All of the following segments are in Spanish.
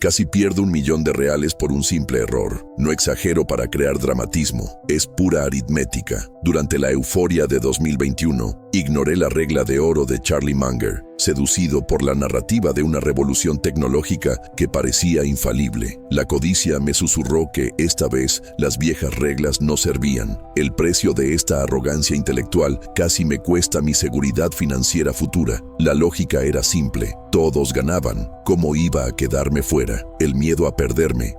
Casi pierdo $1.000.000 por un simple error. No exagero para crear dramatismo, es pura aritmética. Durante la euforia de 2021, ignoré la regla de oro de Charlie Munger, seducido por la narrativa de una revolución tecnológica que parecía infalible. La codicia me susurró que esta vez las viejas reglas no servían. El precio de esta arrogancia intelectual casi me cuesta mi seguridad financiera futura. La lógica era simple, todos ganaban. ¿Cómo iba a quedarme fuera? El miedo a perderme.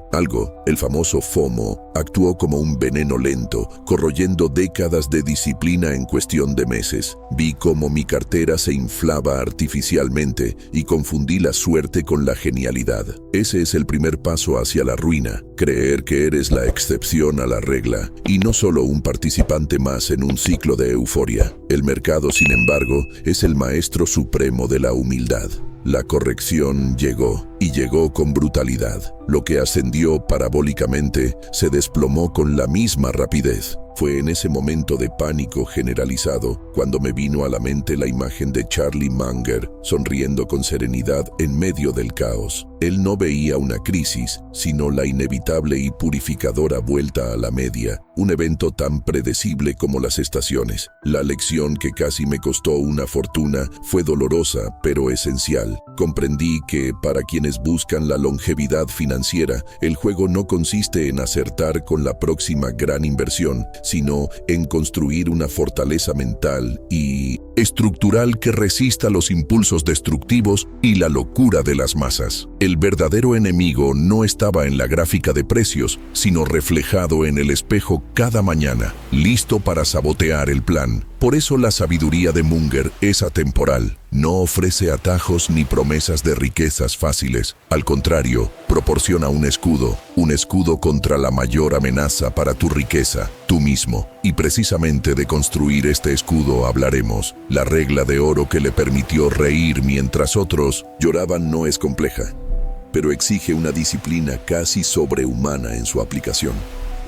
El famoso FOMO, actuó como un veneno lento, corroyendo décadas de disciplina en cuestión de meses. Vi cómo mi cartera se inflaba artificialmente y confundí la suerte con la genialidad. Ese es el primer paso hacia la ruina, creer que eres la excepción a la regla y no solo un participante más en un ciclo de euforia. El mercado, sin embargo, es el maestro supremo de la humildad. La corrección llegó, y llegó con brutalidad. Lo que ascendió parabólicamente se desplomó con la misma rapidez. Fue en ese momento de pánico generalizado cuando me vino a la mente la imagen de Charlie Munger sonriendo con serenidad en medio del caos. Él no veía una crisis, sino la inevitable y purificadora vuelta a la media, un evento tan predecible como las estaciones. La lección que casi me costó una fortuna fue dolorosa, pero esencial. Comprendí que para quienes buscan la longevidad financiera, el juego no consiste en acertar con la próxima gran inversión, sino en construir una fortaleza mental y estructural que resista los impulsos destructivos y la locura de las masas. El verdadero enemigo no estaba en la gráfica de precios, sino reflejado en el espejo cada mañana, listo para sabotear el plan. Por eso la sabiduría de Munger es atemporal. No ofrece atajos ni promesas de riquezas fáciles. Al contrario, proporciona un escudo contra la mayor amenaza para tu riqueza, tú mismo. Y precisamente de construir este escudo hablaremos. La regla de oro que le permitió reír mientras otros lloraban no es compleja, pero exige una disciplina casi sobrehumana en su aplicación.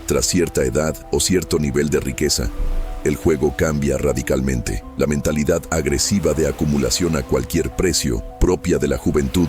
Tras cierta edad o cierto nivel de riqueza, el juego cambia radicalmente. La mentalidad agresiva de acumulación a cualquier precio, propia de la juventud,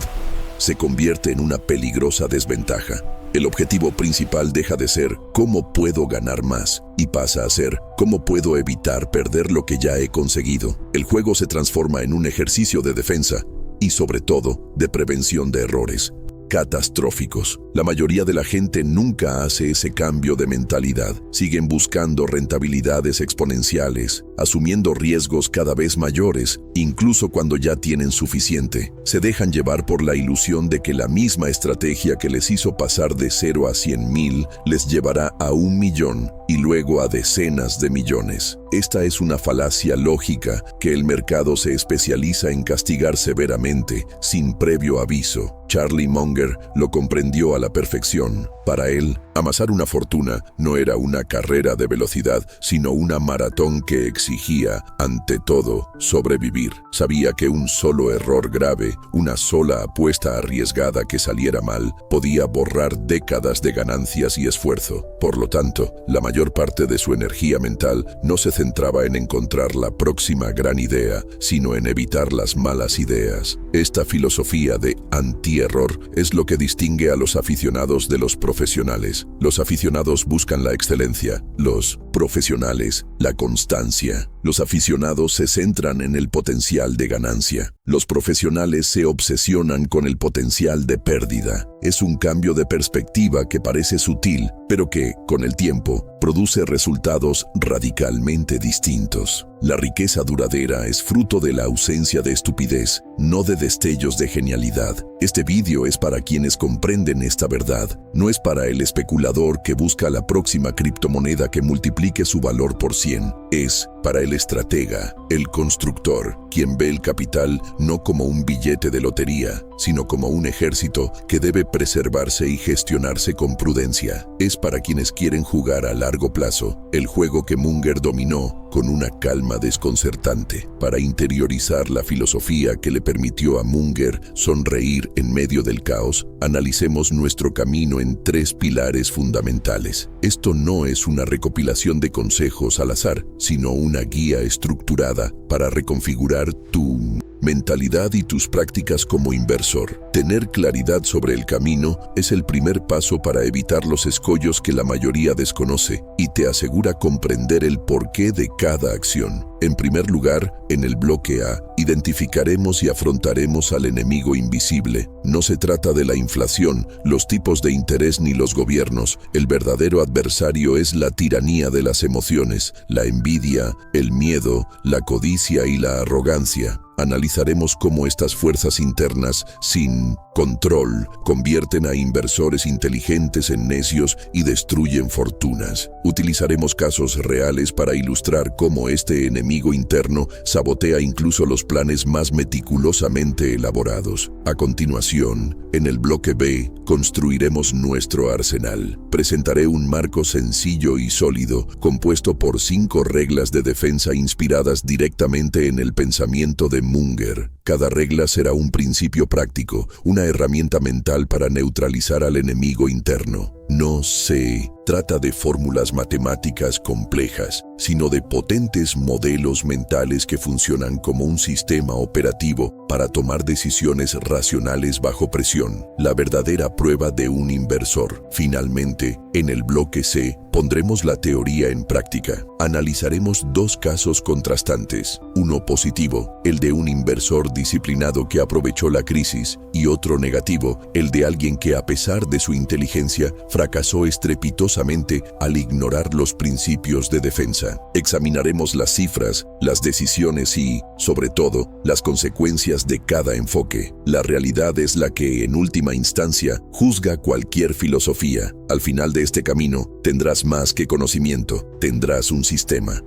se convierte en una peligrosa desventaja. El objetivo principal deja de ser ¿cómo puedo ganar más? Y pasa a ser ¿cómo puedo evitar perder lo que ya he conseguido? El juego se transforma en un ejercicio de defensa y, sobre todo, de prevención de errores catastróficos. La mayoría de la gente nunca hace ese cambio de mentalidad. Siguen buscando rentabilidades exponenciales, asumiendo riesgos cada vez mayores, incluso cuando ya tienen suficiente. Se dejan llevar por la ilusión de que la misma estrategia que les hizo pasar de 0 a 100,000 les llevará a 1,000,000 y luego a decenas de millones. Esta es una falacia lógica que el mercado se especializa en castigar severamente, sin previo aviso. Charlie Munger lo comprendió a la perfección. Para él, amasar una fortuna no era una carrera de velocidad, sino una maratón que exigía, ante todo, sobrevivir. Sabía que un solo error grave, una sola apuesta arriesgada que saliera mal, podía borrar décadas de ganancias y esfuerzo. Por lo tanto, la mayor parte de su energía mental no se centraba en encontrar la próxima gran idea, sino en evitar las malas ideas. Esta filosofía de antierror es lo que distingue a los aficionados de los profesionales. Los aficionados buscan la excelencia, los profesionales la constancia. Los aficionados se centran en el potencial de ganancia. Los profesionales se obsesionan con el potencial de pérdida. Es un cambio de perspectiva que parece sutil, pero que, con el tiempo, produce resultados radicalmente distintos. La riqueza duradera es fruto de la ausencia de estupidez, no de destellos de genialidad. Este vídeo es para quienes comprenden esta verdad. No es para el especulador que busca la próxima criptomoneda que multiplique su valor por 100. Es para el estratega, el constructor, quien ve el capital no como un billete de lotería, sino como un ejército que debe preservarse y gestionarse con prudencia. Es para quienes quieren jugar a largo plazo, el juego que Munger dominó con una calma desconcertante. Para interiorizar la filosofía que le permitió a Munger sonreír en medio del caos, analicemos nuestro camino en 3 pilares fundamentales. Esto no es una recopilación de consejos al azar, sino una guía estructurada para reconfigurar tu mentalidad y tus prácticas como inversor. Tener claridad sobre el camino es el primer paso para evitar los escollos que la mayoría desconoce y te asegura comprender el porqué de cada acción. En primer lugar, en el bloque A, identificaremos y afrontaremos al enemigo invisible. No se trata de la inflación, los tipos de interés ni los gobiernos. El verdadero adversario es la tiranía de las emociones, la envidia, el miedo, la codicia y la arrogancia. Analizaremos cómo estas fuerzas internas, sin control, convierten a inversores inteligentes en necios y destruyen fortunas. Utilizaremos casos reales para ilustrar cómo este enemigo interno sabotea incluso los planes más meticulosamente elaborados. A continuación, en el bloque B, construiremos nuestro arsenal. Presentaré un marco sencillo y sólido, compuesto por 5 reglas de defensa inspiradas directamente en el pensamiento de Munger. Cada regla será un principio práctico, una herramienta mental para neutralizar al enemigo interno. No se trata de fórmulas matemáticas complejas, sino de potentes modelos mentales que funcionan como un sistema operativo para tomar decisiones racionales bajo presión, la verdadera prueba de un inversor. Finalmente, en el bloque C, pondremos la teoría en práctica. Analizaremos 2 casos contrastantes, uno positivo, el de un inversor disciplinado que aprovechó la crisis, y otro negativo, el de alguien que a pesar de su inteligencia, fracasó estrepitosamente al ignorar los principios de defensa. Examinaremos las cifras, las decisiones y, sobre todo, las consecuencias de cada enfoque. La realidad es la que, en última instancia, juzga cualquier filosofía. Al final de este camino, tendrás más que conocimiento, tendrás un sistema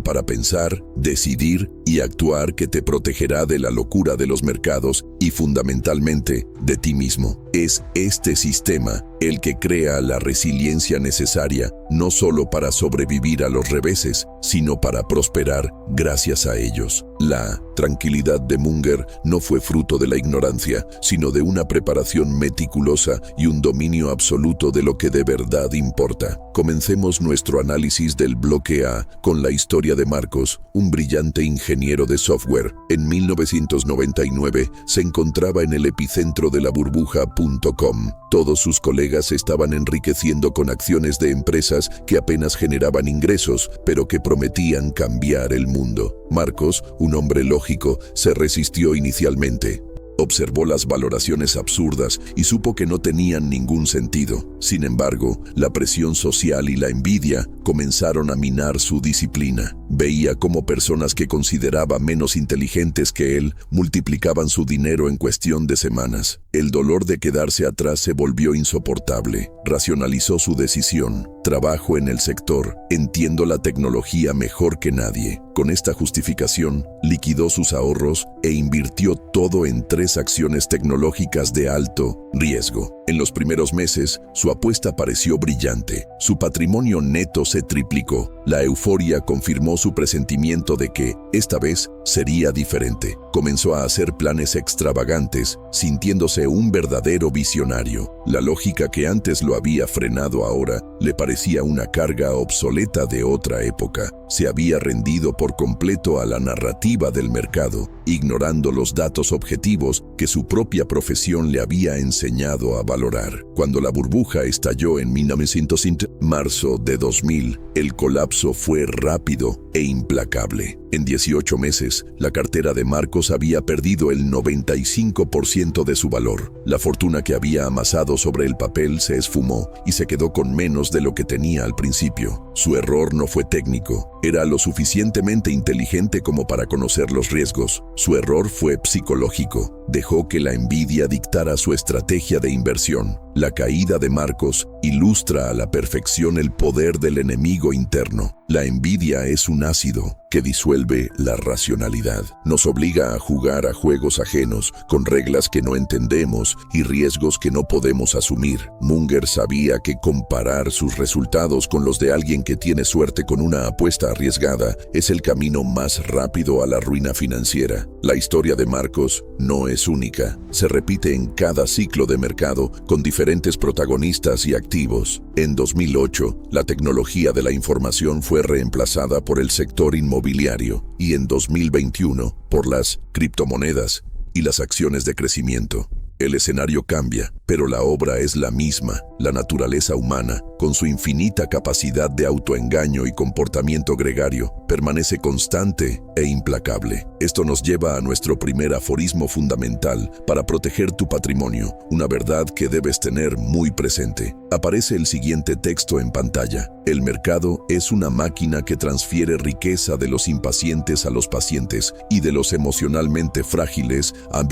para pensar, decidir y actuar que te protegerá de la locura de los mercados y fundamentalmente de ti mismo. Es este sistema el que crea la resiliencia necesaria, no solo para sobrevivir a los reveses, sino para prosperar gracias a ellos. La tranquilidad de Munger no fue fruto de la ignorancia, sino de una preparación meticulosa y un dominio absoluto de lo que de verdad importa. Comencemos nuestro análisis del bloque A con la historia de Marcos, un brillante ingeniero de software. En 1999 se encontraba en el epicentro de la burbuja.com. Todos sus colegas estaban enriqueciendo con acciones de empresas que apenas generaban ingresos, pero que prometían cambiar el mundo. Marcos, un hombre lógico, se resistió inicialmente. Observó las valoraciones absurdas y supo que no tenían ningún sentido. Sin embargo, la presión social y la envidia comenzaron a minar su disciplina. Veía cómo personas que consideraba menos inteligentes que él multiplicaban su dinero en cuestión de semanas. El dolor de quedarse atrás se volvió insoportable. Racionalizó su decisión. Trabajo en el sector. Entiendo la tecnología mejor que nadie. Con esta justificación, liquidó sus ahorros e invirtió todo en 3 acciones tecnológicas de alto riesgo. En los primeros meses, su apuesta pareció brillante. Su patrimonio neto se triplicó. La euforia confirmó su presentimiento de que, esta vez, sería diferente. Comenzó a hacer planes extravagantes, sintiéndose un verdadero visionario. La lógica que antes lo había frenado ahora le parecía una carga obsoleta de otra época. Se había rendido por completo a la narrativa del mercado, ignorando los datos objetivos que su propia profesión le había enseñado a valorar. Cuando la burbuja estalló en 1900, marzo de 2000, el colapso fue rápido e implacable. En 18 meses, la cartera de Marcos había perdido el 95% de su valor. La fortuna que había amasado sobre el papel se esfumó y se quedó con menos de lo que tenía al principio. Su error no fue técnico, era lo suficientemente inteligente como para conocer los riesgos. Su error fue psicológico. Dejó que la envidia dictara su estrategia de inversión. La caída de Marcos ilustra a la perfección el poder del enemigo interno. La envidia es un ácido que disuelve la racionalidad. Nos obliga a jugar a juegos ajenos, con reglas que no entendemos y riesgos que no podemos asumir. Munger sabía que comparar sus resultados con los de alguien que tiene suerte con una apuesta arriesgada es el camino más rápido a la ruina financiera. La historia de Marcos no es única. Se repite en cada ciclo de mercado con diferentes protagonistas y activos. En 2008, la tecnología de la información fue fue reemplazada por el sector inmobiliario y en 2021 por las criptomonedas y las acciones de crecimiento. El escenario cambia, pero la obra es la misma. La naturaleza humana, con su infinita capacidad de autoengaño y comportamiento gregario, permanece constante e implacable. Esto nos lleva a nuestro primer aforismo fundamental para proteger tu patrimonio, una verdad que debes tener muy presente. Aparece el siguiente texto en pantalla. El mercado es una máquina que transfiere riqueza de los impacientes a los pacientes y de los emocionalmente frágiles a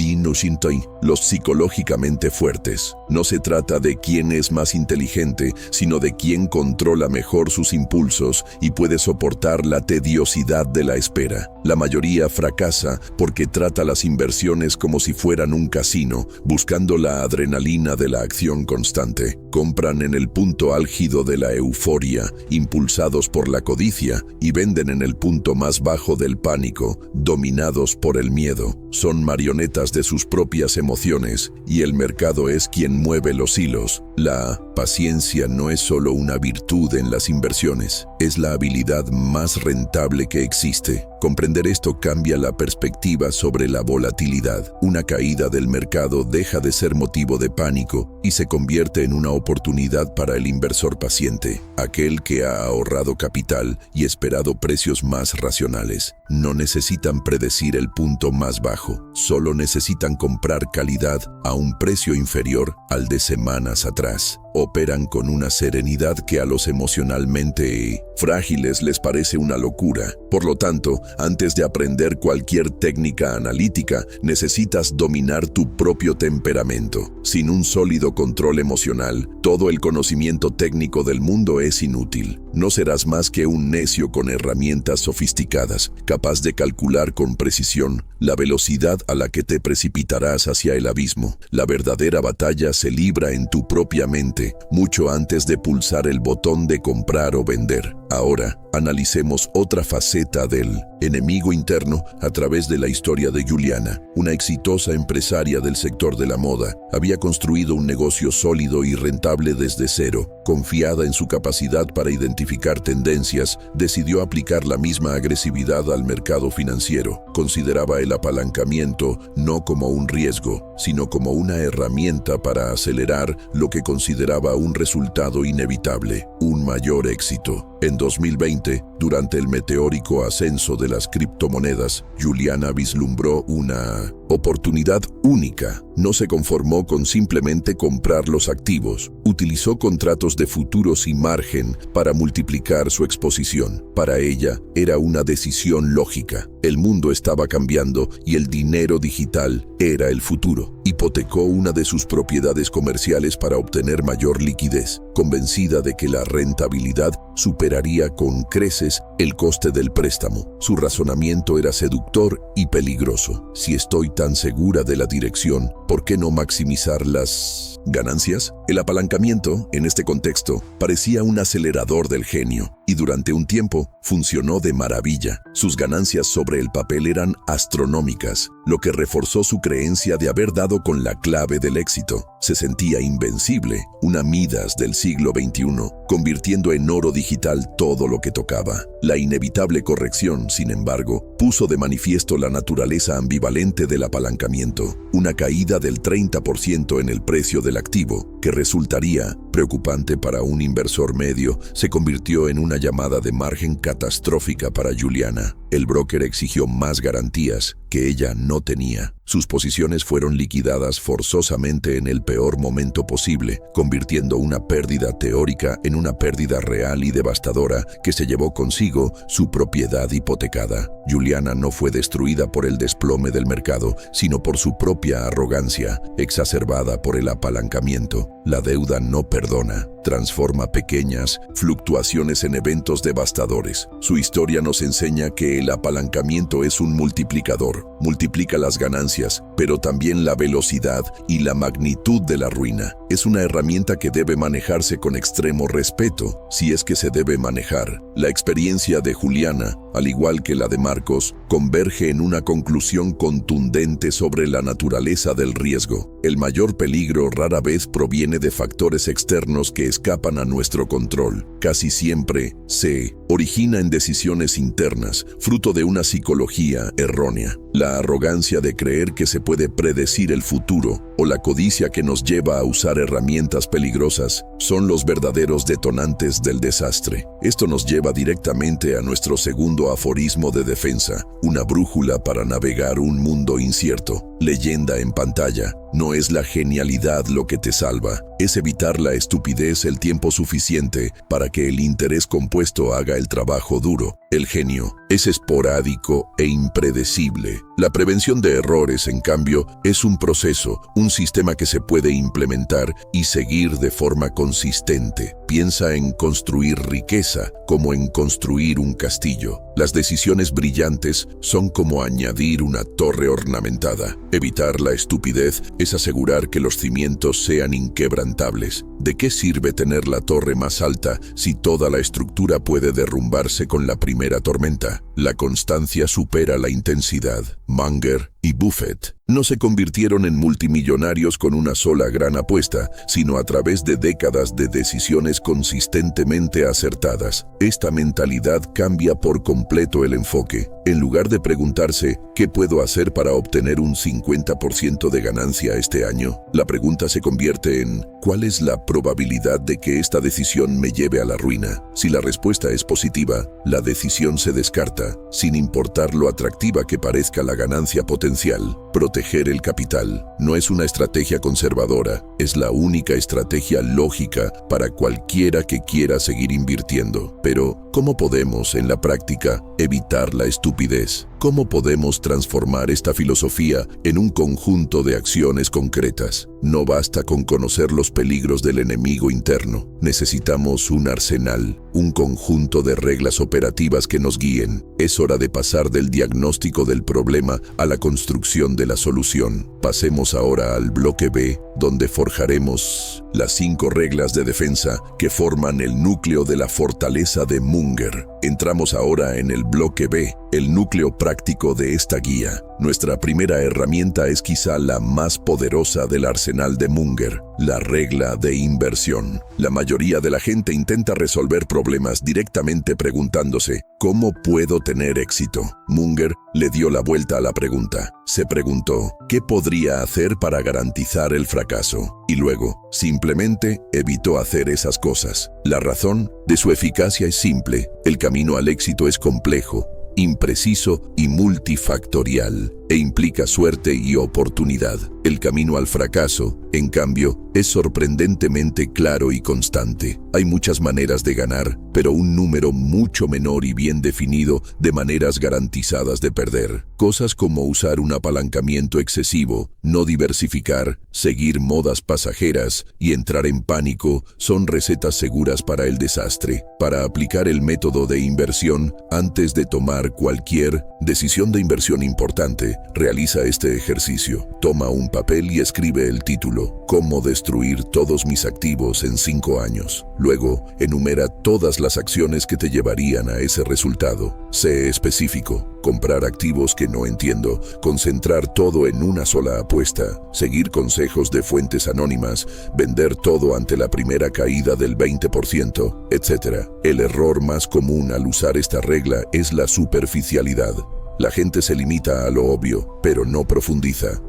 los psicológicamente fuertes. No se trata de quién es más inteligente, sino de quién controla mejor sus impulsos y puede soportar la tediosidad de la espera. La mayoría fracasa porque trata las inversiones como si fueran un casino, buscando la adrenalina de la acción constante. Compran en el punto álgido de la euforia, impulsados por la codicia, y venden en el punto más bajo del pánico, dominados por el miedo. Son marionetas de sus propias emociones, y el mercado es quien mueve los hilos. La paciencia no es solo una virtud en las inversiones, es la habilidad más rentable que existe. Comprender esto cambia la perspectiva sobre la volatilidad. Una caída del mercado deja de ser motivo de pánico y se convierte en una oportunidad para el inversor paciente, aquel que ha ahorrado capital y esperado precios más racionales. No necesitan predecir el punto más bajo, solo necesitan comprar calidad a un precio inferior al de semanas atrás. Operan con una serenidad que a los emocionalmente frágiles les parece una locura. Por lo tanto, antes de aprender cualquier técnica analítica, necesitas dominar tu propio temperamento. Sin un sólido control emocional, todo el conocimiento técnico del mundo es inútil. No serás más que un necio con herramientas sofisticadas, capaz de calcular con precisión la velocidad a la que te precipitarás hacia el abismo. La verdadera batalla se libra en tu propia mente, mucho antes de pulsar el botón de comprar o vender. Ahora, analicemos otra faceta del enemigo interno a través de la historia de Juliana. Una exitosa empresaria del sector de la moda, había construido un negocio sólido y rentable desde cero. Confiada en su capacidad para identificar tendencias, decidió aplicar la misma agresividad al mercado financiero. Consideraba el apalancamiento no como un riesgo, sino como una herramienta para acelerar lo que consideraba un resultado inevitable, un mayor éxito. En 2020, durante el meteórico ascenso de las criptomonedas, Juliana vislumbró una oportunidad única. No se conformó con simplemente comprar los activos. Utilizó contratos de futuros y margen para multiplicar su exposición. Para ella, era una decisión lógica. El mundo estaba cambiando y el dinero digital era el futuro. Hipotecó una de sus propiedades comerciales para obtener mayor liquidez, convencida de que la rentabilidad superaría con creces el coste del préstamo. Su razonamiento era seductor y peligroso. Si estoy tan segura de la dirección, ¿por qué no maximizar las ganancias? El apalancamiento, en este contexto, parecía un acelerador del genio, y durante un tiempo funcionó de maravilla. Sus ganancias sobre el papel eran astronómicas, lo que reforzó su creencia de haber dado con la clave del éxito. Se sentía invencible, una Midas del siglo XXI, convirtiendo en oro digital todo lo que tocaba. La inevitable corrección, sin embargo, puso de manifiesto la naturaleza ambivalente del apalancamiento. Una caída del 30% en el precio del activo, que resultaría preocupante para un inversor medio, se convirtió en una llamada de margen catastrófica para Juliana. El broker exigió más garantías que ella no tenía. Sus posiciones fueron liquidadas forzosamente en el peor momento posible, convirtiendo una pérdida teórica en una pérdida real y devastadora que se llevó consigo su propiedad hipotecada. Juliana no fue destruida por el desplome del mercado, sino por su propia arrogancia, exacerbada por el apalancamiento. La deuda no perdona, transforma pequeñas fluctuaciones en eventos devastadores. Su historia nos enseña que el apalancamiento es un multiplicador. Multiplica las ganancias, pero también la velocidad y la magnitud de la ruina. Es una herramienta que debe manejarse con extremo respeto, si es que se debe manejar. La experiencia de Juliana al igual que la de Marcos, converge en una conclusión contundente sobre la naturaleza del riesgo. El mayor peligro rara vez proviene de factores externos que escapan a nuestro control. Casi siempre se origina en decisiones internas, fruto de una psicología errónea. La arrogancia de creer que se puede predecir el futuro o la codicia que nos lleva a usar herramientas peligrosas son los verdaderos detonantes del desastre. Esto nos lleva directamente a nuestro segundo aforismo de defensa, una brújula para navegar un mundo incierto. Leyenda en pantalla: no es la genialidad lo que te salva, es evitar la estupidez el tiempo suficiente para que el interés compuesto haga el trabajo duro. El genio es esporádico e impredecible. La prevención de errores, en cambio, es un proceso, un sistema que se puede implementar y seguir de forma consistente. Piensa en construir riqueza como en construir un castillo. Las decisiones brillantes son como añadir una torre ornamentada. Evitar la estupidez es asegurar que los cimientos sean inquebrantables. ¿De qué sirve tener la torre más alta si toda la estructura puede derrumbarse con la primera tormenta? La constancia supera la intensidad. Munger y Buffett no se convirtieron en multimillonarios con una sola gran apuesta, sino a través de décadas de decisiones consistentemente acertadas. Esta mentalidad cambia por completo el enfoque. En lugar de preguntarse ¿qué puedo hacer para obtener un 50% de ganancia este año?, la pregunta se convierte en ¿cuál es la probabilidad de que esta decisión me lleve a la ruina? Si la respuesta es positiva, la decisión se descarta, sin importar lo atractiva que parezca la ganancia potencial. Proteger el capital no es una estrategia conservadora, es la única estrategia lógica para cualquiera que quiera seguir invirtiendo. Pero, ¿cómo podemos, en la práctica, evitar la estupidez? ¿Cómo podemos transformar esta filosofía en un conjunto de acciones concretas? No basta con conocer los peligros del enemigo interno. Necesitamos un arsenal, un conjunto de reglas operativas que nos guíen. Es hora de pasar del diagnóstico del problema a la construcción de la solución. Pasemos ahora al bloque B, donde forjaremos las 5 reglas de defensa que forman el núcleo de la fortaleza de Munger. Entramos ahora en el bloque B, el núcleo práctico de esta guía. Nuestra primera herramienta es quizá la más poderosa del arsenal de Munger, la regla de inversión. La mayoría de la gente intenta resolver problemas directamente preguntándose ¿cómo puedo tener éxito? Munger le dio la vuelta a la pregunta. Se preguntó ¿qué podría hacer para garantizar el fracaso? Y luego, simplemente evitó hacer esas cosas. La razón de su eficacia es simple: el camino al éxito es complejo, impreciso y multifactorial, e implica suerte y oportunidad. El camino al fracaso, en cambio, es sorprendentemente claro y constante. Hay muchas maneras de ganar, pero un número mucho menor y bien definido de maneras garantizadas de perder. Cosas como usar un apalancamiento excesivo, no diversificar, seguir modas pasajeras y entrar en pánico son recetas seguras para el desastre. Para aplicar el método de inversión, antes de tomar cualquier decisión de inversión importante, realiza este ejercicio. Toma un papel y escribe el título: ¿Cómo destruir todos mis activos en 5 años? Luego, enumera todas las acciones que te llevarían a ese resultado. Sé específico. Comprar activos que no entiendo, concentrar todo en una sola apuesta, seguir consejos de fuentes anónimas, vender todo ante la primera caída del 20%, etc. El error más común al usar esta regla es la superficialidad. La gente se limita a lo obvio, pero no profundiza.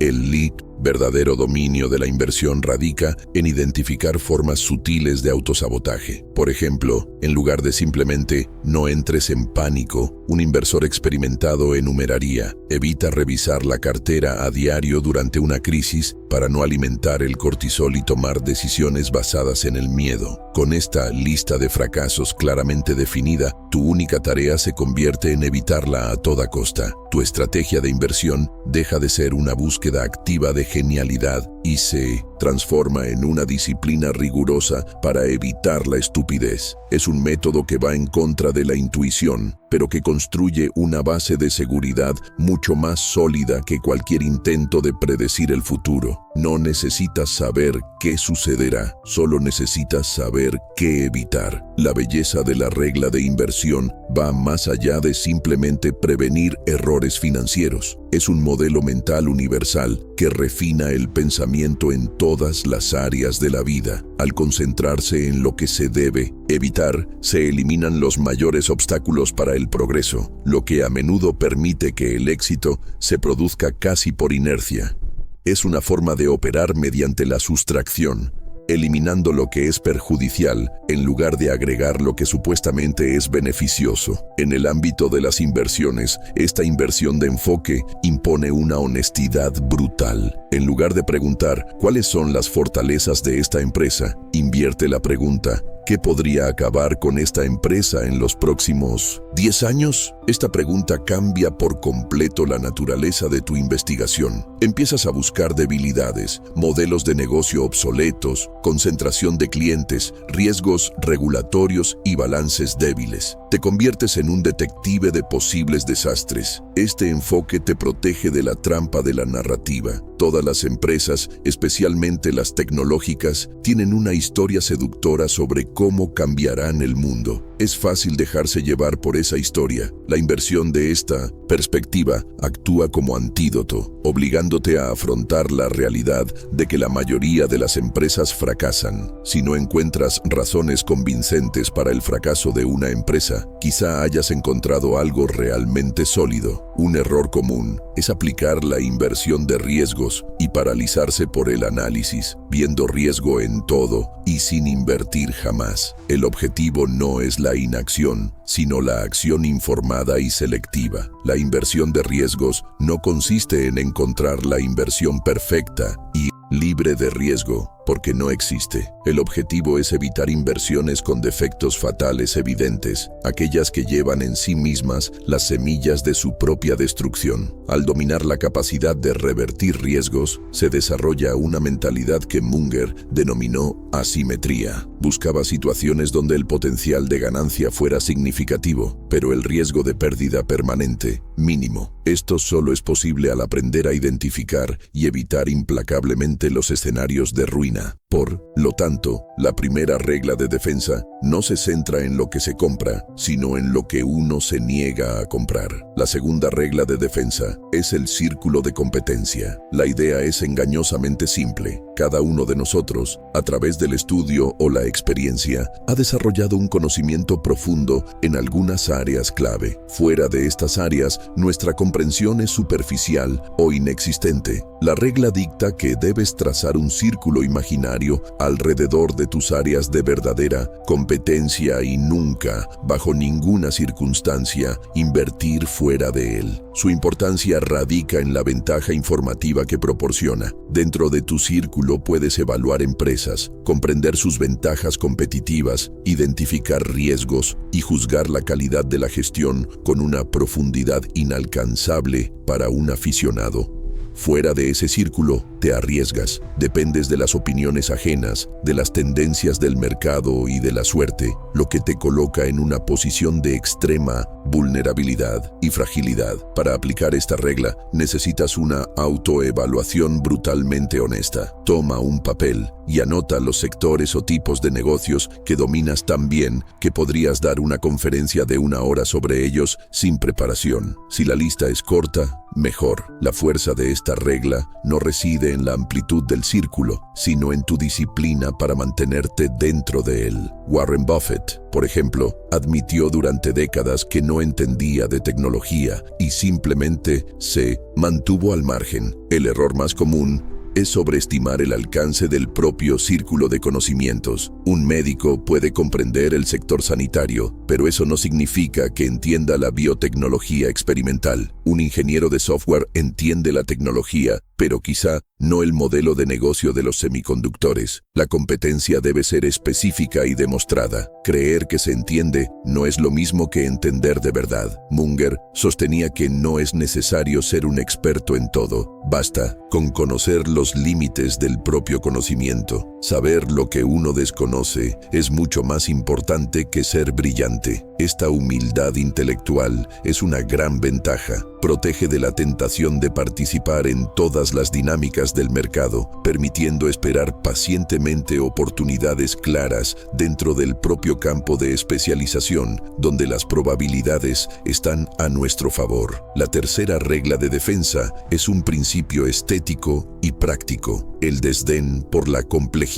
El verdadero dominio de la inversión radica en identificar formas sutiles de autosabotaje. Por ejemplo, en lugar de simplemente no entres en pánico, un inversor experimentado enumeraría: evita revisar la cartera a diario durante una crisis para no alimentar el cortisol y tomar decisiones basadas en el miedo. Con esta lista de fracasos claramente definida, tu única tarea se convierte en evitarla a toda costa. Tu estrategia de inversión deja de ser una búsqueda activa de genialidad y se transforma en una disciplina rigurosa para evitar la estupidez. Es un método que va en contra de la intuición, pero que construye una base de seguridad mucho más sólida que cualquier intento de predecir el futuro. No necesitas saber qué sucederá, solo necesitas saber qué evitar. La belleza de la regla de inversión va más allá de simplemente prevenir errores financieros. Es un modelo mental universal que refina el pensamiento en todas las áreas de la vida. Al concentrarse en lo que se debe evitar, se eliminan los mayores obstáculos para el progreso, lo que a menudo permite que el éxito se produzca casi por inercia. Es una forma de operar mediante la sustracción, eliminando lo que es perjudicial en lugar de agregar lo que supuestamente es beneficioso. En el ámbito de las inversiones, esta inversión de enfoque impone una honestidad brutal. En lugar de preguntar cuáles son las fortalezas de esta empresa, invierte la pregunta: ¿qué podría acabar con esta empresa en los próximos 10 años? Esta pregunta cambia por completo la naturaleza de tu investigación. Empiezas a buscar debilidades, modelos de negocio obsoletos, concentración de clientes, riesgos regulatorios y balances débiles. Te conviertes en un detective de posibles desastres. Este enfoque te protege de la trampa de la narrativa. Todas las empresas, especialmente las tecnológicas, tienen una historia seductora sobre cómo cambiarán el mundo. Es fácil dejarse llevar por esa historia. La inversión de esta perspectiva actúa como antídoto, obligándote a afrontar la realidad de que la mayoría de las empresas fracasan. Si no encuentras razones convincentes para el fracaso de una empresa, quizá hayas encontrado algo realmente sólido. Un error común es aplicar la inversión de riesgos y paralizarse por el análisis, viendo riesgo en todo y sin invertir jamás. El objetivo no es la inacción, sino la acción informada y selectiva. La inversión de riesgos no consiste en encontrar la inversión perfecta y libre de riesgo, porque no existe. El objetivo es evitar inversiones con defectos fatales evidentes, aquellas que llevan en sí mismas las semillas de su propia destrucción. Al dominar la capacidad de revertir riesgos, se desarrolla una mentalidad que Munger denominó asimetría. Buscaba situaciones donde el potencial de ganancia fuera significativo, pero el riesgo de pérdida permanente, mínimo. Esto solo es posible al aprender a identificar y evitar implacablemente los escenarios de ruina. Por lo tanto, la primera regla de defensa no se centra en lo que se compra, sino en lo que uno se niega a comprar. La segunda regla de defensa es el círculo de competencia. La idea es engañosamente simple. Cada uno de nosotros, a través del estudio o la experiencia, ha desarrollado un conocimiento profundo en algunas áreas clave. Fuera de estas áreas, nuestra comprensión es superficial o inexistente. La regla dicta que debes trazar un círculo imaginario alrededor de tus áreas de verdadera competencia y nunca, bajo ninguna circunstancia, invertir fuera de él. Su importancia radica en la ventaja informativa que proporciona. Dentro de tu círculo puedes evaluar empresas, comprender sus ventajas competitivas, identificar riesgos y juzgar la calidad de la gestión con una profundidad inalcanzable para un aficionado. Fuera de ese círculo, te arriesgas, dependes de las opiniones ajenas, de las tendencias del mercado y de la suerte, lo que te coloca en una posición de extrema vulnerabilidad y fragilidad. Para aplicar esta regla, necesitas una autoevaluación brutalmente honesta. Toma un papel y anota los sectores o tipos de negocios que dominas tan bien que podrías dar una conferencia de 1 hora sobre ellos sin preparación. Si la lista es corta, mejor. La fuerza de esta regla no reside en la amplitud del círculo, sino en tu disciplina para mantenerte dentro de él. Warren Buffett, por ejemplo, admitió durante décadas que no entendía de tecnología y simplemente se mantuvo al margen. El error más común es sobreestimar el alcance del propio círculo de conocimientos. Un médico puede comprender el sector sanitario, pero eso no significa que entienda la biotecnología experimental. Un ingeniero de software entiende la tecnología, pero quizá no el modelo de negocio de los semiconductores. La competencia debe ser específica y demostrada. Creer que se entiende no es lo mismo que entender de verdad. Munger sostenía que no es necesario ser un experto en todo. Basta con conocer los límites del propio conocimiento. Saber lo que uno desconoce es mucho más importante que ser brillante. Esta humildad intelectual es una gran ventaja. Protege de la tentación de participar en todas las dinámicas del mercado, permitiendo esperar pacientemente oportunidades claras dentro del propio campo de especialización, donde las probabilidades están a nuestro favor. La tercera regla de defensa es un principio estético y práctico: el desdén por la complejidad.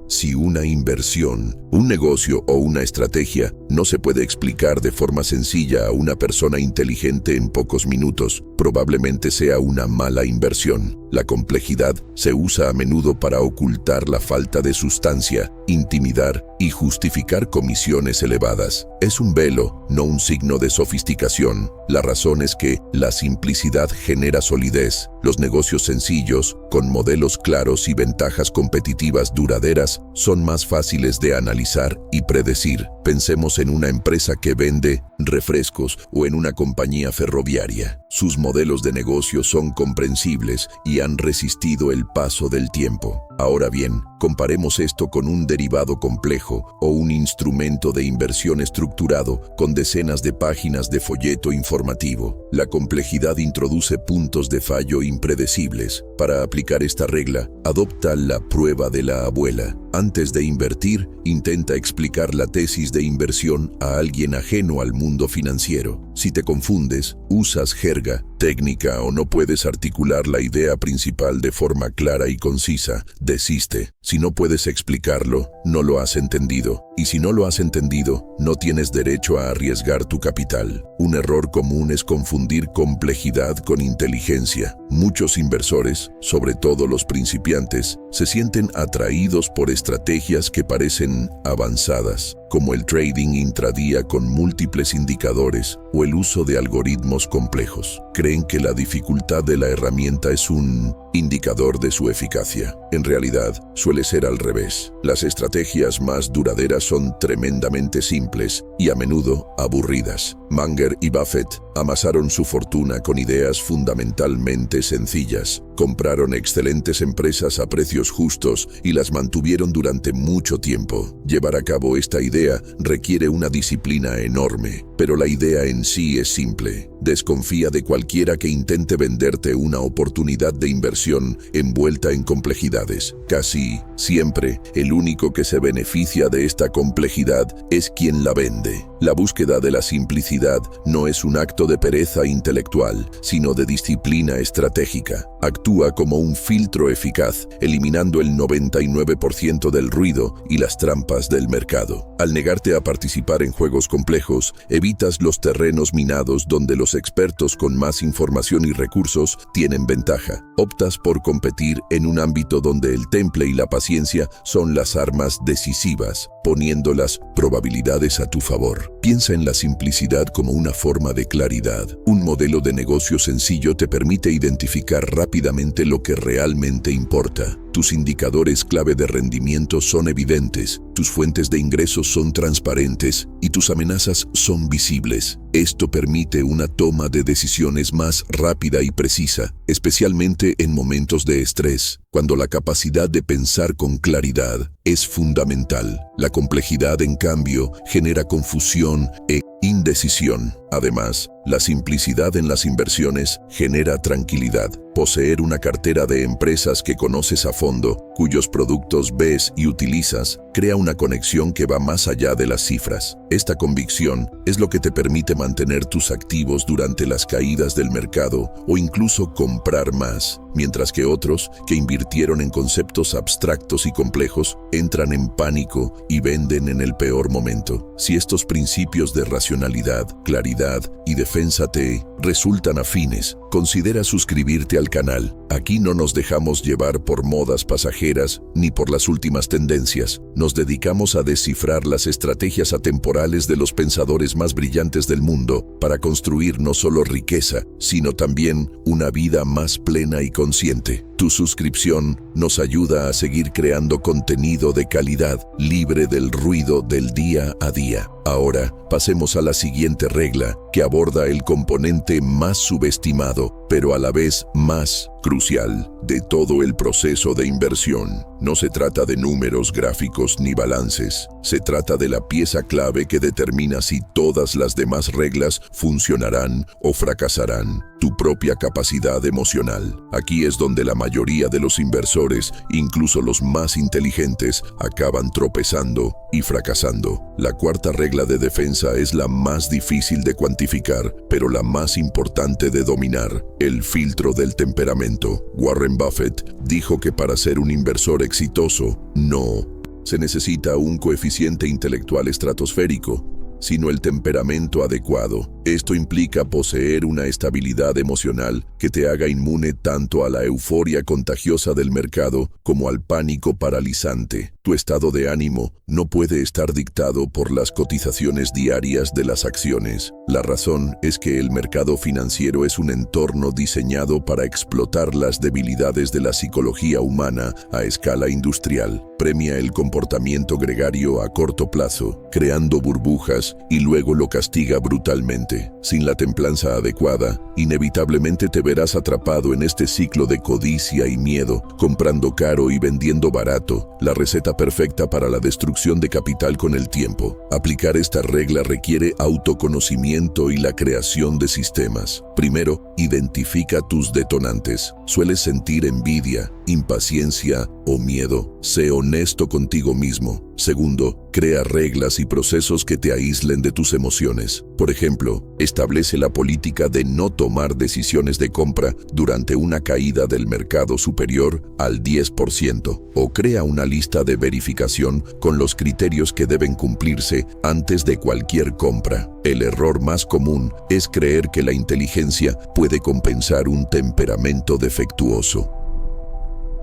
Si una inversión, un negocio o una estrategia no se puede explicar de forma sencilla a una persona inteligente en pocos minutos, probablemente sea una mala inversión. La complejidad se usa a menudo para ocultar la falta de sustancia, intimidar y justificar comisiones elevadas. Es un velo, no un signo de sofisticación. La razón es que la simplicidad genera solidez. Los negocios sencillos, con modelos claros y ventajas competitivas duraderas, son más fáciles de analizar y predecir. Pensemos en una empresa que vende refrescos o en una compañía ferroviaria. Sus modelos de negocio son comprensibles y han resistido el paso del tiempo. Ahora bien, comparemos esto con un derivado complejo o un instrumento de inversión estructurado con decenas de páginas de folleto informativo. La complejidad introduce puntos de fallo impredecibles. Para aplicar esta regla, adopta la prueba de la abuela. Antes de invertir, intenta explicar la tesis de inversión a alguien ajeno al mundo financiero. Si te confundes, usas jerga, técnica o no puedes articular la idea principal de forma clara y concisa, desiste. Si no puedes explicarlo, no lo has entendido. Y si no lo has entendido, no tienes derecho a arriesgar tu capital. Un error común es confundir complejidad con inteligencia. Muchos inversores, sobre todo los principiantes, se sienten atraídos por estrategias que parecen avanzadas, como el trading intradía con múltiples indicadores o el uso de algoritmos complejos. Creen que la dificultad de la herramienta es un indicador de su eficacia. En realidad, suele ser al revés. Las estrategias más duraderas son tremendamente simples y a menudo aburridas. Munger y Buffett amasaron su fortuna con ideas fundamentalmente sencillas. Compraron excelentes empresas a precios justos y las mantuvieron durante mucho tiempo. Llevar a cabo esta idea requiere una disciplina enorme, pero la idea en sí es simple. Desconfía de cualquiera que intente venderte una oportunidad de inversión envuelta en complejidades. Casi siempre, el único que se beneficia de esta complejidad es quien la vende. La búsqueda de la simplicidad no es un acto de pereza intelectual, sino de disciplina estratégica. Actúa como un filtro eficaz, eliminando el 99% del ruido y las trampas del mercado. Al negarte a participar en juegos complejos, evitas los terrenos minados donde los expertos con más información y recursos tienen ventaja. Optas por competir en un ámbito donde el temple y la paciencia son las armas decisivas, poniendo las probabilidades a tu favor. Piensa en la simplicidad como una forma de claridad. Un modelo de negocio sencillo te permite identificar rápidamente lo que realmente importa. Tus indicadores clave de rendimiento son evidentes, tus fuentes de ingresos son transparentes y tus amenazas son visibles. Esto permite una toma de decisiones más rápida y precisa, especialmente en momentos de estrés, cuando la capacidad de pensar con claridad es fundamental. La complejidad, en cambio, genera confusión e indecisión. Además, la simplicidad en las inversiones genera tranquilidad. Poseer una cartera de empresas que conoces a fondo, cuyos productos ves y utilizas, crea una conexión que va más allá de las cifras. Esta convicción es lo que te permite mantener tus activos durante las caídas del mercado o incluso comprar más, mientras que otros, que invirtieron en conceptos abstractos y complejos, entran en pánico y venden en el peor momento. Si estos principios de racionalidad, claridad y defensa te resultan afines, considera suscribirte al canal. Aquí no nos dejamos llevar por modas pasajeras ni por las últimas tendencias. Nos dedicamos a descifrar las estrategias atemporales de los pensadores más brillantes del mundo para construir no solo riqueza, sino también una vida más plena y consciente. Tu suscripción nos ayuda a seguir creando contenido de calidad, libre del ruido del día a día. Ahora, pasemos a la siguiente regla, que aborda el componente más subestimado, pero a la vez más crucial de todo el proceso de inversión. No se trata de números, gráficos ni balances. Se trata de la pieza clave que determina si todas las demás reglas funcionarán o fracasarán: tu propia capacidad emocional. Aquí es donde la mayoría de los inversores, incluso los más inteligentes, acaban tropezando y fracasando. La cuarta regla de defensa es la más difícil de cuantificar, pero la más importante de dominar: el filtro del temperamento. Warren Buffett dijo que para ser un inversor exitoso, no se necesita un coeficiente intelectual estratosférico, sino el temperamento adecuado. Esto implica poseer una estabilidad emocional que te haga inmune tanto a la euforia contagiosa del mercado como al pánico paralizante. Tu estado de ánimo no puede estar dictado por las cotizaciones diarias de las acciones. La razón es que el mercado financiero es un entorno diseñado para explotar las debilidades de la psicología humana a escala industrial. Premia el comportamiento gregario a corto plazo, creando burbujas, y luego lo castiga brutalmente. Sin la templanza adecuada, inevitablemente te verás atrapado en este ciclo de codicia y miedo, comprando caro y vendiendo barato, la receta perfecta para la destrucción de capital con el tiempo. Aplicar esta regla requiere autoconocimiento y la creación de sistemas. Primero, identifica tus detonantes. ¿Sueles sentir envidia, impaciencia o miedo? Sé honesto contigo mismo. Segundo, crea reglas y procesos que te aíslen de tus emociones. Por ejemplo, establece la política de no tomar decisiones de compra durante una caída del mercado superior al 10%, o crea una lista de verificación con los criterios que deben cumplirse antes de cualquier compra. El error más común es creer que la inteligencia puede compensar un temperamento defectuoso.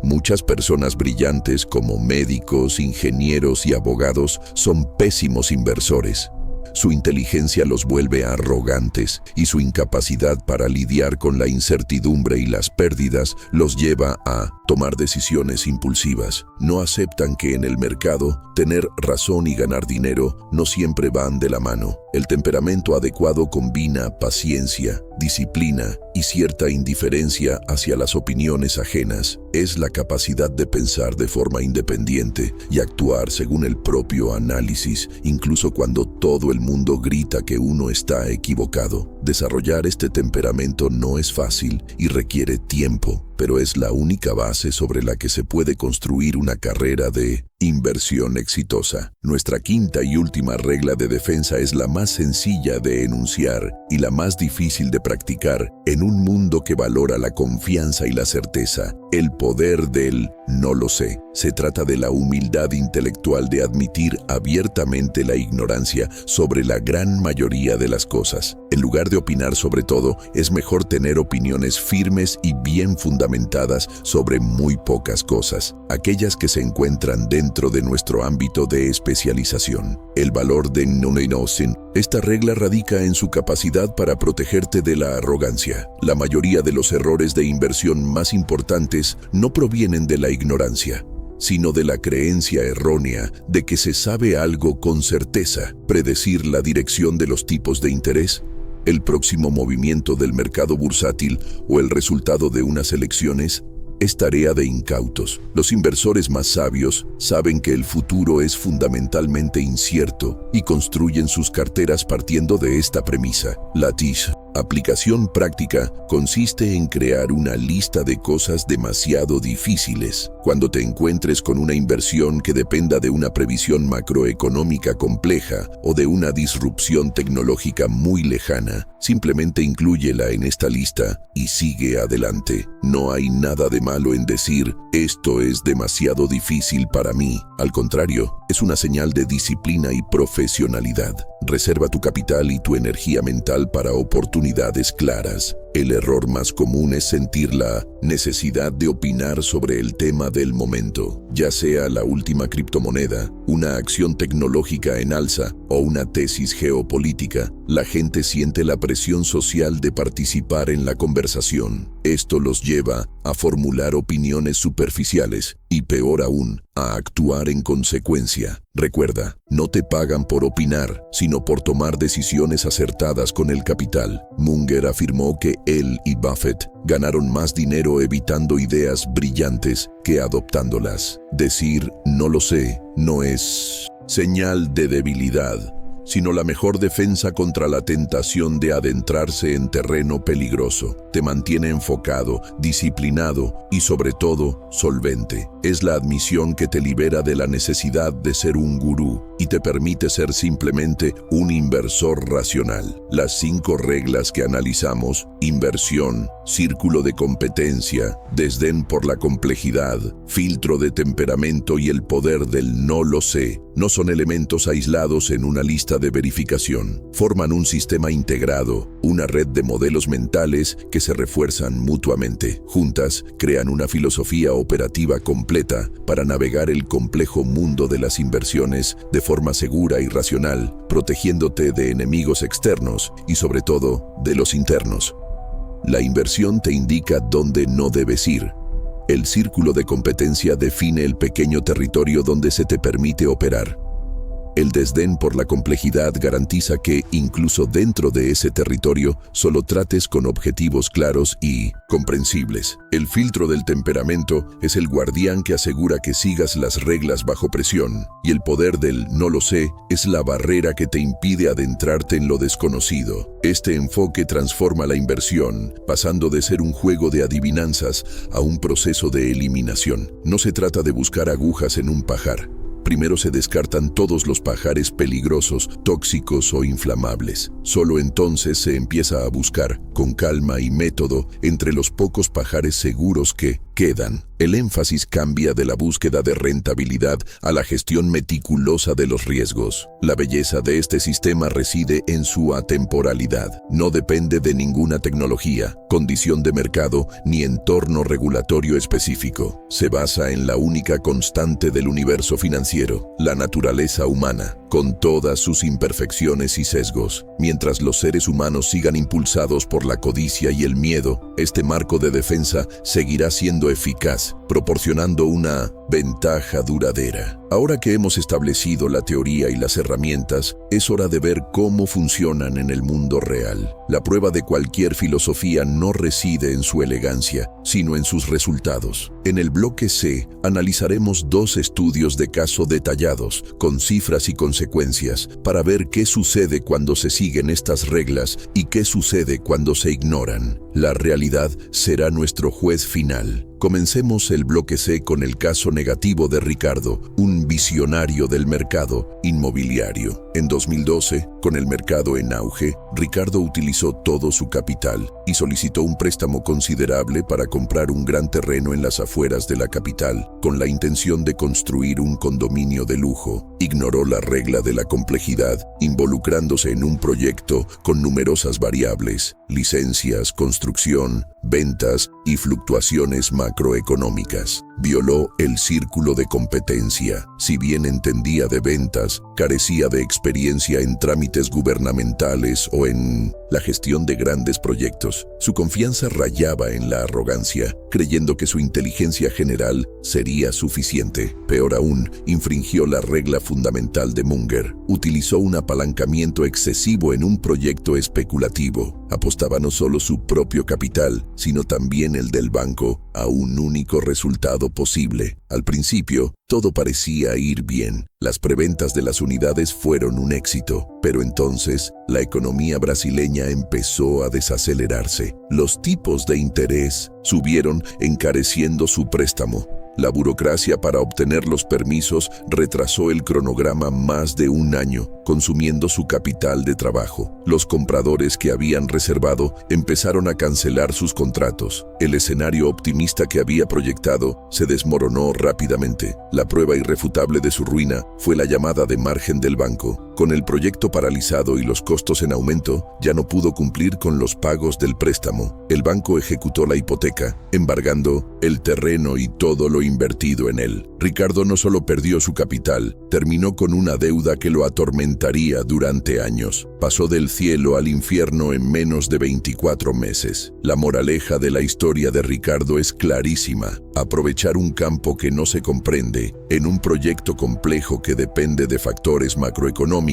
Muchas personas brillantes como médicos, ingenieros y abogados son pésimos inversores. Su inteligencia los vuelve arrogantes y su incapacidad para lidiar con la incertidumbre y las pérdidas los lleva a tomar decisiones impulsivas. No aceptan que en el mercado tener razón y ganar dinero no siempre van de la mano. El temperamento adecuado combina paciencia, disciplina y cierta indiferencia hacia las opiniones ajenas. Es la capacidad de pensar de forma independiente y actuar según el propio análisis, incluso cuando todo el mundo grita que uno está equivocado. Desarrollar este temperamento no es fácil y requiere tiempo, pero es la única base sobre la que se puede construir una carrera de inversión exitosa. Nuestra quinta y última regla de defensa es la más sencilla de enunciar y la más difícil de practicar en un mundo que valora la confianza y la certeza. El poder del no lo sé. Se trata de la humildad intelectual de admitir abiertamente la ignorancia sobre la gran mayoría de las cosas. En lugar de opinar sobre todo, es mejor tener opiniones firmes y bien fundamentadas sobre muy pocas cosas, aquellas que se encuentran dentro de nuestro ámbito de especialización. El valor de no-no-sin. Esta regla radica en su capacidad para protegerte de la arrogancia. La mayoría de los errores de inversión más importantes no provienen de la ignorancia, sino de la creencia errónea de que se sabe algo con certeza. Predecir la dirección de los tipos de interés, el próximo movimiento del mercado bursátil o el resultado de unas elecciones es tarea de incautos. Los inversores más sabios saben que el futuro es fundamentalmente incierto y construyen sus carteras partiendo de esta premisa. La TIS, aplicación práctica, consiste en crear una lista de cosas demasiado difíciles. Cuando te encuentres con una inversión que dependa de una previsión macroeconómica compleja o de una disrupción tecnológica muy lejana, simplemente inclúyela en esta lista y sigue adelante. No hay nada de malo en decir, esto es demasiado difícil para mí. Al contrario, es una señal de disciplina y profesionalidad. Reserva tu capital y tu energía mental para oportunidades oportunidades claras. El error más común es sentir la necesidad de opinar sobre el tema del momento, ya sea la última criptomoneda, una acción tecnológica en alza o una tesis geopolítica. La gente siente la presión social de participar en la conversación. Esto los lleva a formular opiniones superficiales y, peor aún, a actuar en consecuencia. Recuerda, no te pagan por opinar, sino por tomar decisiones acertadas con el capital. Munger afirmó que él y Buffett ganaron más dinero evitando ideas brillantes que adoptándolas. Decir "no lo sé" no es señal de debilidad, sino la mejor defensa contra la tentación de adentrarse en terreno peligroso. Te mantiene enfocado, disciplinado y, sobre todo, solvente. Es la admisión que te libera de la necesidad de ser un gurú y te permite ser simplemente un inversor racional. Las 5 reglas que analizamos: inversión, círculo de competencia, desdén por la complejidad, filtro de temperamento y el poder del "no lo sé", no son elementos aislados en una lista de verificación. Forman un sistema integrado, una red de modelos mentales que se refuerzan mutuamente. Juntas, crean una filosofía operativa completa para navegar el complejo mundo de las inversiones de forma segura y racional, protegiéndote de enemigos externos y, sobre todo, de los internos. La inversión te indica dónde no debes ir. El círculo de competencia define el pequeño territorio donde se te permite operar. El desdén por la complejidad garantiza que, incluso dentro de ese territorio, solo trates con objetivos claros y comprensibles. El filtro del temperamento es el guardián que asegura que sigas las reglas bajo presión, y el poder del "no lo sé" es la barrera que te impide adentrarte en lo desconocido. Este enfoque transforma la inversión, pasando de ser un juego de adivinanzas a un proceso de eliminación. No se trata de buscar agujas en un pajar. Primero se descartan todos los pajares peligrosos, tóxicos o inflamables. Solo entonces se empieza a buscar, con calma y método, entre los pocos pajares seguros que quedan. El énfasis cambia de la búsqueda de rentabilidad a la gestión meticulosa de los riesgos. La belleza de este sistema reside en su atemporalidad. No depende de ninguna tecnología, condición de mercado ni entorno regulatorio específico. Se basa en la única constante del universo financiero, la naturaleza humana, con todas sus imperfecciones y sesgos. Mientras los seres humanos sigan impulsados por la codicia y el miedo, este marco de defensa seguirá siendo eficaz, proporcionando una ventaja duradera. Ahora que hemos establecido la teoría y las herramientas, es hora de ver cómo funcionan en el mundo real. La prueba de cualquier filosofía no reside en su elegancia, sino en sus resultados. En el bloque C, analizaremos 2 estudios de caso detallados, con cifras y consecuencias, para ver qué sucede cuando se siguen estas reglas y qué sucede cuando se ignoran. La realidad será nuestro juez final. Comencemos el bloque C con el caso negativo de Ricardo, un visionario del mercado inmobiliario. En 2012, con el mercado en auge, Ricardo utilizó todo su capital y solicitó un préstamo considerable para comprar un gran terreno en las afueras de la capital, con la intención de construir un condominio de lujo. Ignoró la regla de la complejidad, involucrándose en un proyecto con numerosas variables: licencias, construcción, ventas y fluctuaciones macroeconómicas. Violó el círculo de competencia. Si bien entendía de ventas, carecía de experiencia en trámites gubernamentales o en la gestión de grandes proyectos. Su confianza rayaba en la arrogancia, creyendo que su inteligencia general sería suficiente. Peor aún, infringió la regla fundamental de Munger. Utilizó un apalancamiento excesivo en un proyecto especulativo. Apostaba no solo su propio capital, sino también el del banco, a un único resultado posible. Al principio, todo parecía ir bien. Las preventas de las unidades fueron un éxito, pero entonces la economía brasileña empezó a desacelerarse. Los tipos de interés subieron, encareciendo su préstamo. La burocracia para obtener los permisos retrasó el cronograma más de un año, consumiendo su capital de trabajo. Los compradores que habían reservado empezaron a cancelar sus contratos. El escenario optimista que había proyectado se desmoronó rápidamente. La prueba irrefutable de su ruina fue la llamada de margen del banco. Con el proyecto paralizado y los costos en aumento, ya no pudo cumplir con los pagos del préstamo. El banco ejecutó la hipoteca, embargando el terreno y todo lo invertido en él. Ricardo no solo perdió su capital, terminó con una deuda que lo atormentaría durante años. Pasó del cielo al infierno en menos de 24 meses. La moraleja de la historia de Ricardo es clarísima: aprovechar un campo que no se comprende en un proyecto complejo que depende de factores macroeconómicos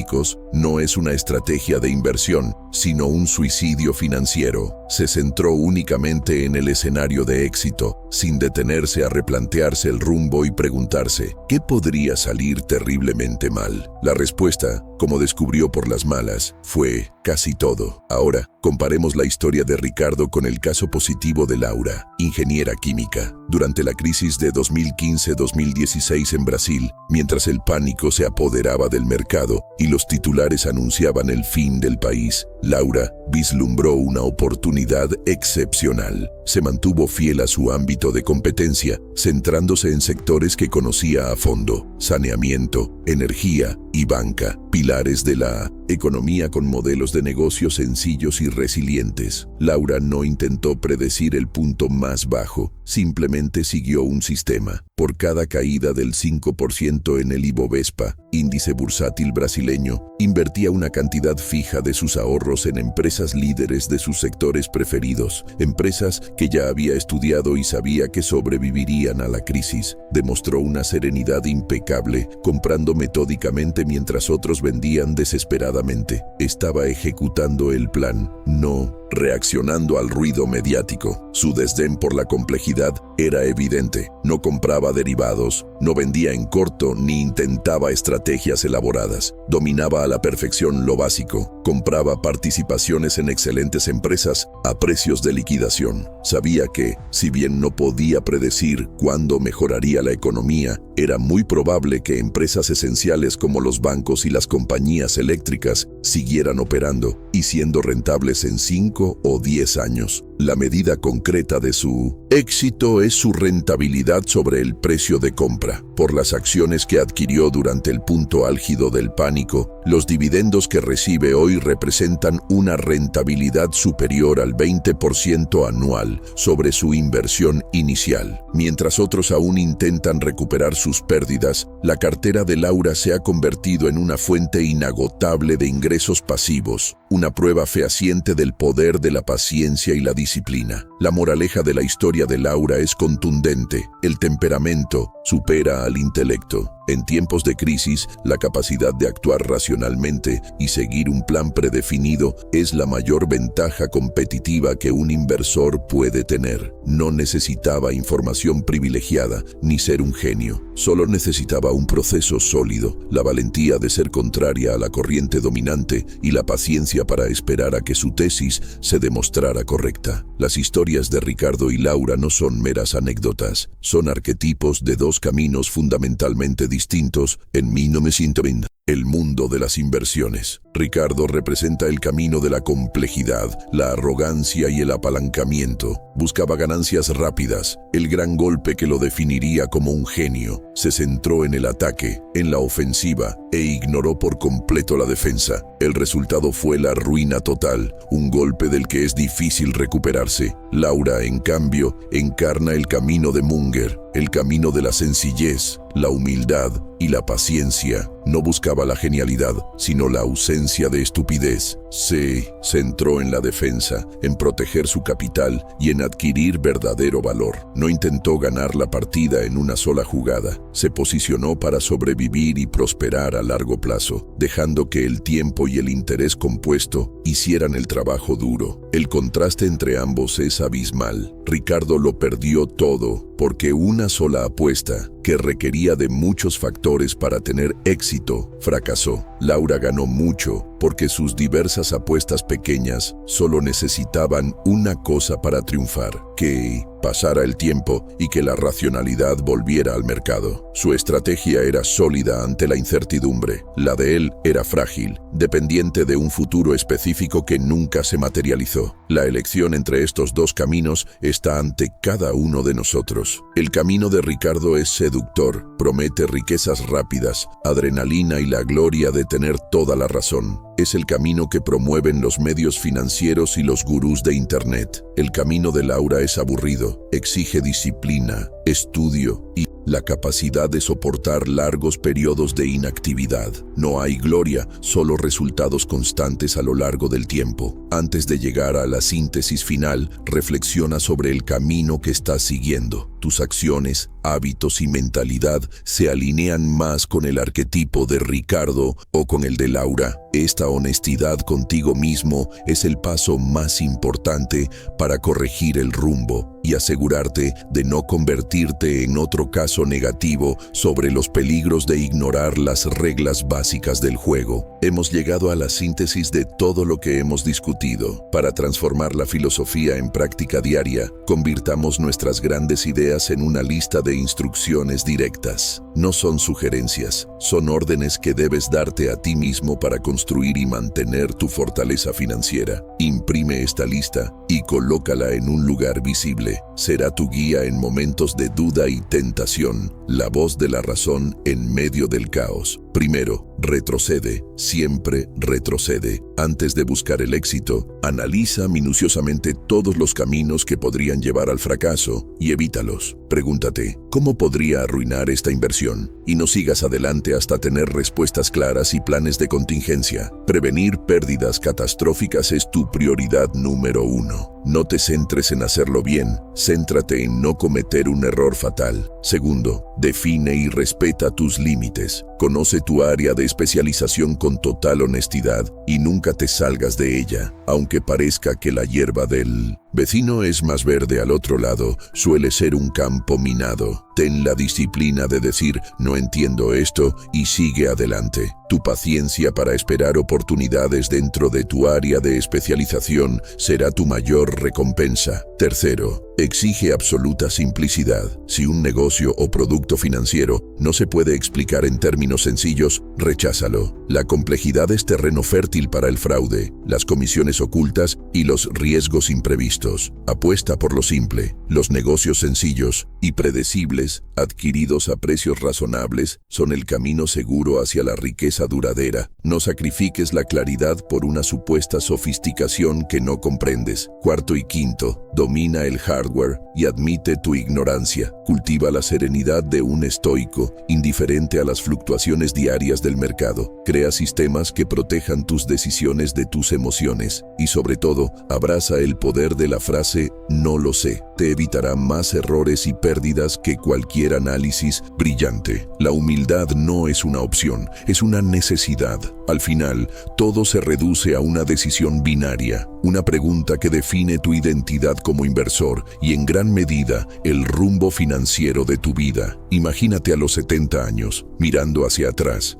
no es una estrategia de inversión, sino un suicidio financiero. Se centró únicamente en el escenario de éxito, sin detenerse a replantearse el rumbo y preguntarse, ¿qué podría salir terriblemente mal? La respuesta, como descubrió por las malas, fue casi todo. Ahora, comparemos la historia de Ricardo con el caso positivo de Laura, ingeniera química. Durante la crisis de 2015-2016 en Brasil, mientras el pánico se apoderaba del mercado y los titulares anunciaban el fin del país, Laura vislumbró una oportunidad excepcional. Se mantuvo fiel a su ámbito de competencia, centrándose en sectores que conocía a fondo: saneamiento, energía y banca, pilares de la economía con modelos de negocio sencillos y resilientes. Laura no intentó predecir el punto más bajo, simplemente siguió un sistema. Por cada caída del 5% en el Ibovespa, índice bursátil brasileño, invertía una cantidad fija de sus ahorros en empresas líderes de sus sectores preferidos, empresas que ya había estudiado y sabía que sobrevivirían a la crisis. Demostró una serenidad impecable, comprando metódicamente mientras otros vendían desesperadamente. Estaba ejecutando el plan, no reaccionando al ruido mediático. Su desdén por la complejidad era evidente. No compraba derivados, no vendía en corto ni intentaba estrategias elaboradas. Dominaba a la perfección lo básico. Compraba participaciones en excelentes empresas a precios de liquidación. Sabía que, si bien no podía predecir cuándo mejoraría la economía, era muy probable que empresas esenciales como los bancos y las compañías eléctricas siguieran operando y siendo rentables en 5 o 10 años. La medida concreta de su éxito es su rentabilidad sobre el precio de compra. Por las acciones que adquirió durante el punto álgido del pánico, los dividendos que recibe hoy representan una rentabilidad superior al 20% anual sobre su inversión inicial. Mientras otros aún intentan recuperar sus pérdidas, la cartera de Laura se ha convertido en una fuente inagotable de ingresos pasivos, una prueba fehaciente del poder de la paciencia y la disciplina. La moraleja de la historia de Laura es contundente: el temperamento supera al intelecto. En tiempos de crisis, la capacidad de actuar racionalmente y seguir un plan predefinido es la mayor ventaja competitiva que un inversor puede tener. No necesitaba información privilegiada ni ser un genio, solo necesitaba un proceso sólido, la valentía de ser contraria a la corriente dominante y la paciencia para esperar a que su tesis se demostrara correcta. Las historias de Ricardo y Laura no son meras anécdotas, son arquetipos de dos caminos fundamentalmente distintos en 1920. El mundo de las inversiones. Ricardo representa el camino de la complejidad, la arrogancia y el apalancamiento. Buscaba ganancias rápidas, el gran golpe que lo definiría como un genio. Se centró en el ataque, en la ofensiva, e ignoró por completo la defensa. El resultado fue la ruina total, un golpe del que es difícil recuperarse. Laura, en cambio, encarna el camino de Munger, el camino de la sencillez, la humildad y la paciencia. No buscaba la genialidad, sino la ausencia de estupidez. Se centró en la defensa, en proteger su capital y en adquirir verdadero valor. No intentó ganar la partida en una sola jugada. Se posicionó para sobrevivir y prosperar a largo plazo, dejando que el tiempo y el interés compuesto hicieran el trabajo duro. El contraste entre ambos es abismal. Ricardo lo perdió todo porque una sola apuesta, que requería de muchos factores para tener éxito, fracasó. Laura ganó mucho, porque sus diversas apuestas pequeñas solo necesitaban una cosa para triunfar: que pasara el tiempo y que la racionalidad volviera al mercado. Su estrategia era sólida ante la incertidumbre. La de él era frágil, dependiente de un futuro específico que nunca se materializó. La elección entre estos dos caminos está ante cada uno de nosotros. El camino de Ricardo es seductor, promete riquezas rápidas, adrenalina y la gloria de tener toda la razón. Es el camino que promueven los medios financieros y los gurús de Internet. El camino de Laura es aburrido, exige disciplina, estudio y la capacidad de soportar largos periodos de inactividad. No hay gloria, solo resultados constantes a lo largo del tiempo. Antes de llegar a la síntesis final, reflexiona sobre el camino que estás siguiendo. Tus acciones, hábitos y mentalidad se alinean más con el arquetipo de Ricardo o con el de Laura. Esta honestidad contigo mismo es el paso más importante para corregir el rumbo y asegurarte de no convertirte en otro caso negativo sobre los peligros de ignorar las reglas básicas del juego. Hemos llegado a la síntesis de todo lo que hemos discutido. Para transformar la filosofía en práctica diaria, convirtamos nuestras grandes ideas en una lista de instrucciones directas. No son sugerencias, son órdenes que debes darte a ti mismo para construir y mantener tu fortaleza financiera. Imprime esta lista y colócala en un lugar visible. Será tu guía en momentos de duda y tentación, la voz de la razón en medio del caos. Primero, retrocede, siempre retrocede. Antes de buscar el éxito, analiza minuciosamente todos los caminos que podrían llevar al fracaso y evítalos. Pregúntate, ¿cómo podría arruinar esta inversión? Y no sigas adelante hasta tener respuestas claras y planes de contingencia. Prevenir pérdidas catastróficas es tu prioridad número 1. No te centres en hacerlo bien, céntrate en no cometer un error fatal. Segundo, define y respeta tus límites. Conoce tu área de especialización con total honestidad y nunca te salgas de ella. Aunque parezca que la hierba del vecino es más verde al otro lado, suele ser un campo minado. Ten la disciplina de decir, no entiendo esto, y sigue adelante. Tu paciencia para esperar oportunidades dentro de tu área de especialización será tu mayor recompensa. Tercero, exige absoluta simplicidad. Si un negocio o producto financiero no se puede explicar en términos sencillos, recházalo. La complejidad es terreno fértil para el fraude, las comisiones ocultas y los riesgos imprevistos. Apuesta por lo simple. Los negocios sencillos y predecibles, adquiridos a precios razonables, son el camino seguro hacia la riqueza duradera. No sacrifiques la claridad por una supuesta sofisticación que no comprendes. Cuarto y quinto, domina el hardware y admite tu ignorancia. Cultiva la serenidad de un estoico, indiferente a las fluctuaciones diarias del mercado. Crea sistemas que protejan tus decisiones de tus emociones y, sobre todo, abraza el poder de la frase «no lo sé». Te evitará más errores y pérdidas que cualquier análisis brillante. La humildad no es una opción, es una necesidad. Al final, todo se reduce a una decisión binaria, una pregunta que define tu identidad como inversor y, en gran medida, el rumbo financiero de tu vida. Imagínate a los 70 años, mirando hacia atrás.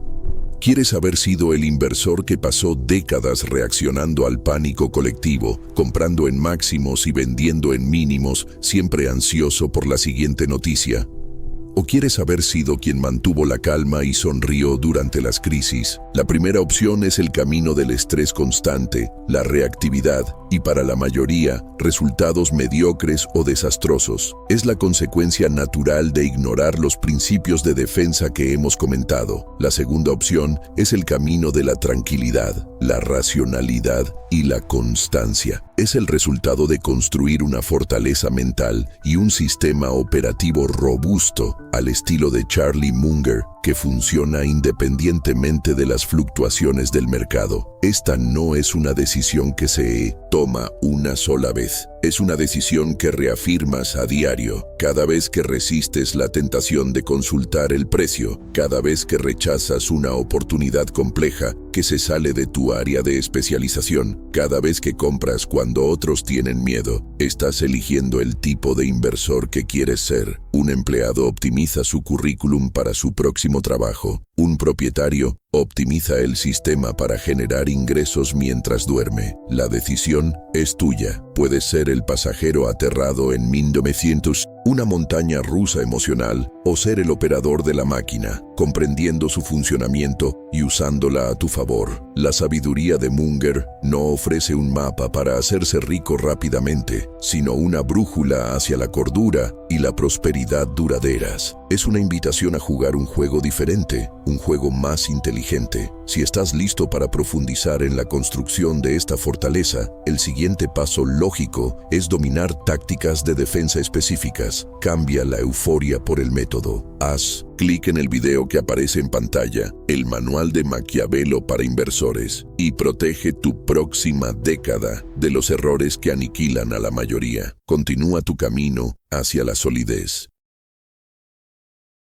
¿Quieres haber sido el inversor que pasó décadas reaccionando al pánico colectivo, comprando en máximos y vendiendo en mínimos, siempre ansioso por la siguiente noticia? ¿O quieres haber sido quien mantuvo la calma y sonrió durante las crisis? La primera opción es el camino del estrés constante, la reactividad y, para la mayoría, resultados mediocres o desastrosos. Es la consecuencia natural de ignorar los principios de defensa que hemos comentado. La segunda opción es el camino de la tranquilidad, la racionalidad y la constancia. Es el resultado de construir una fortaleza mental y un sistema operativo robusto al estilo de Charlie Munger, que funciona independientemente de las fluctuaciones del mercado. Esta no es una decisión que se toma una sola vez. Es una decisión que reafirmas a diario, cada vez que resistes la tentación de consultar el precio, cada vez que rechazas una oportunidad compleja que se sale de tu área de especialización. Cada vez que compras cuando otros tienen miedo, estás eligiendo el tipo de inversor que quieres ser. Un empleado optimiza su currículum para su próximo trabajo. Un propietario optimiza el sistema para generar ingresos mientras duerme. La decisión es tuya. Puedes ser el pasajero aterrado en 1900, una montaña rusa emocional, o ser el operador de la máquina, comprendiendo su funcionamiento y usándola a tu favor. La sabiduría de Munger no ofrece un mapa para hacerse rico rápidamente, sino una brújula hacia la cordura y la prosperidad duraderas. Es una invitación a jugar un juego diferente, un juego más inteligente. Si estás listo para profundizar en la construcción de esta fortaleza, el siguiente paso lógico es dominar tácticas de defensa específicas. Cambia la euforia por el método. Haz clic en el video que aparece en pantalla, el manual de Maquiavelo para inversores, y protege tu próxima década de los errores que aniquilan a la mayoría. Continúa tu camino hacia la solidez.